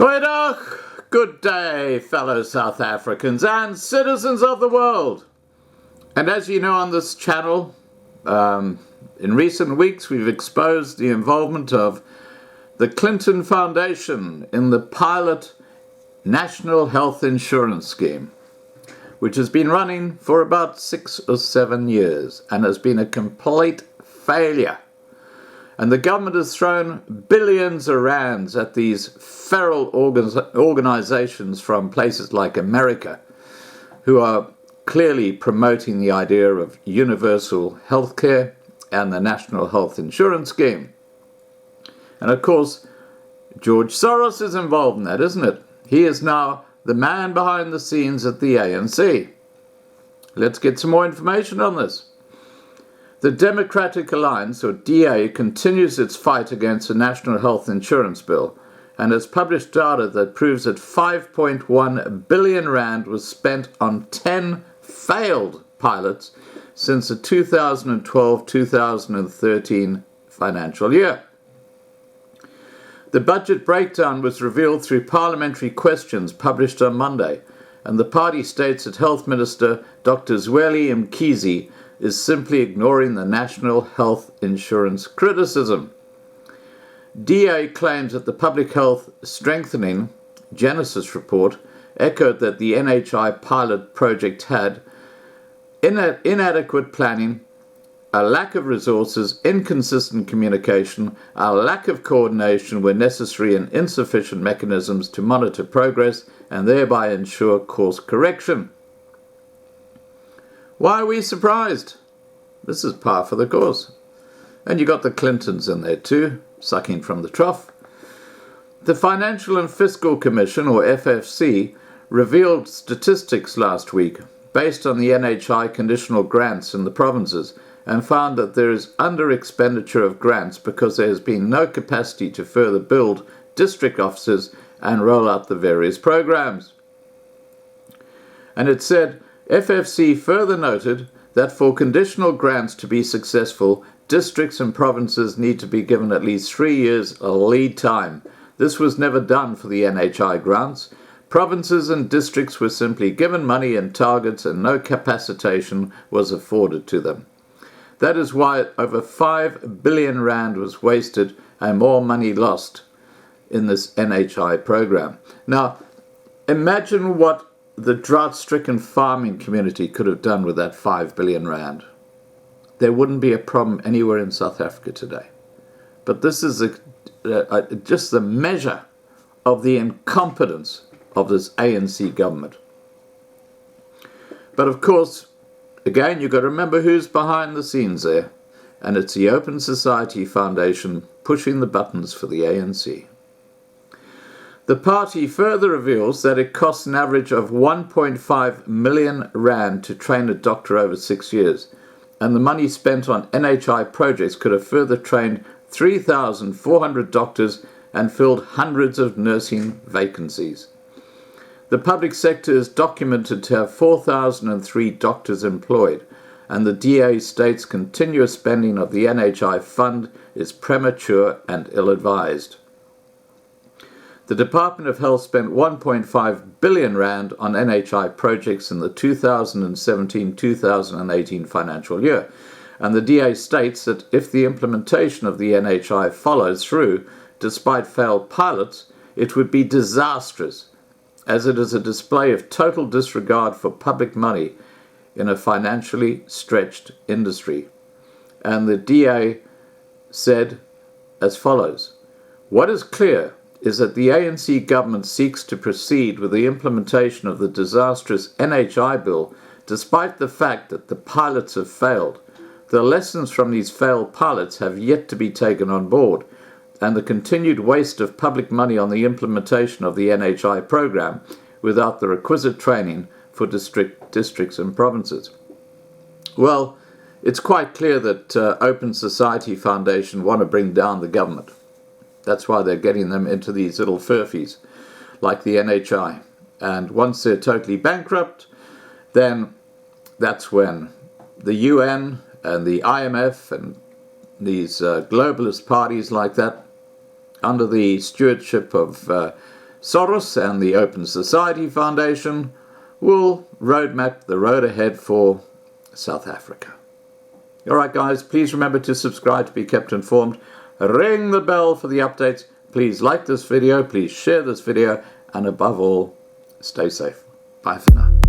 Goeiedag, good day, fellow South Africans and citizens of the world. And as you know on this channel, in recent weeks we've exposed the involvement of the Clinton Foundation in the pilot National Health Insurance Scheme, which has been running for about 6 or 7 years and has been a complete failure. And the government has thrown billions of rands at these feral organizations from places like America, who are clearly promoting the idea of universal health care and the National Health Insurance Scheme. And of course, George Soros is involved in that, isn't it? He is now the man behind the scenes at the ANC. Let's get some more information on this. The Democratic Alliance, or DA, continues its fight against the National Health Insurance Bill and has published data that proves that 5.1 billion rand was spent on 10 failed pilots since the 2012-2013 financial year. The budget breakdown was revealed through parliamentary questions published on Monday, and the party states that Health Minister Dr. Zweli Mkhize is simply ignoring the National Health Insurance criticism. DA claims that the Public Health Strengthening Genesis report echoed that the NHI pilot project had inadequate planning, a lack of resources, inconsistent communication, a lack of coordination where necessary, and insufficient mechanisms to monitor progress and thereby ensure course correction. Why are we surprised? This is par for the course. And you got the Clintons in there too, sucking from the trough. The Financial and Fiscal Commission, or FFC, revealed statistics last week based on the NHI conditional grants in the provinces and found that there is under-expenditure of grants because there has been no capacity to further build district offices and roll out the various programs. And it said, FFC further noted that for conditional grants to be successful, districts and provinces need to be given at least 3 years lead time. This was never done for the NHI grants. Provinces and districts were simply given money and targets and no capacitation was afforded to them. That is why over 5 billion rand was wasted and more money lost in this NHI program. Now, imagine what the drought-stricken farming community could have done with that 5 billion rand. There wouldn't be a problem anywhere in South Africa today. But this is just the measure of the incompetence of this ANC government. But of course, again, you've got to remember who's behind the scenes there. And it's the Open Society Foundation pushing the buttons for the ANC. The party further reveals that it costs an average of 1.5 million rand to train a doctor over 6 years, and the money spent on NHI projects could have further trained 3,400 doctors and filled hundreds of nursing vacancies. The public sector is documented to have 4,003 doctors employed, and the DA states continuous spending of the NHI fund is premature and ill-advised. The Department of Health spent 1.5 billion rand on NHI projects in the 2017-2018 financial year, and the DA states that if the implementation of the NHI follows through, despite failed pilots, it would be disastrous, as it is a display of total disregard for public money in a financially stretched industry. And the DA said as follows, "What is clear is that the ANC government seeks to proceed with the implementation of the disastrous NHI bill despite the fact that the pilots have failed. The lessons from these failed pilots have yet to be taken on board, and the continued waste of public money on the implementation of the NHI program without the requisite training for districts and provinces." Well, it's quite clear that Open Society Foundation want to bring down the government. That's why they're getting them into these little furfies like the NHI. And once they're totally bankrupt, then that's when the UN and the IMF and these globalist parties like that, under the stewardship of Soros and the Open Society Foundation will roadmap the road ahead for South Africa. Alright guys, please remember to subscribe to be kept informed. Ring the bell for the updates. Please like this video, please share this video, and above all, stay safe. Bye for now.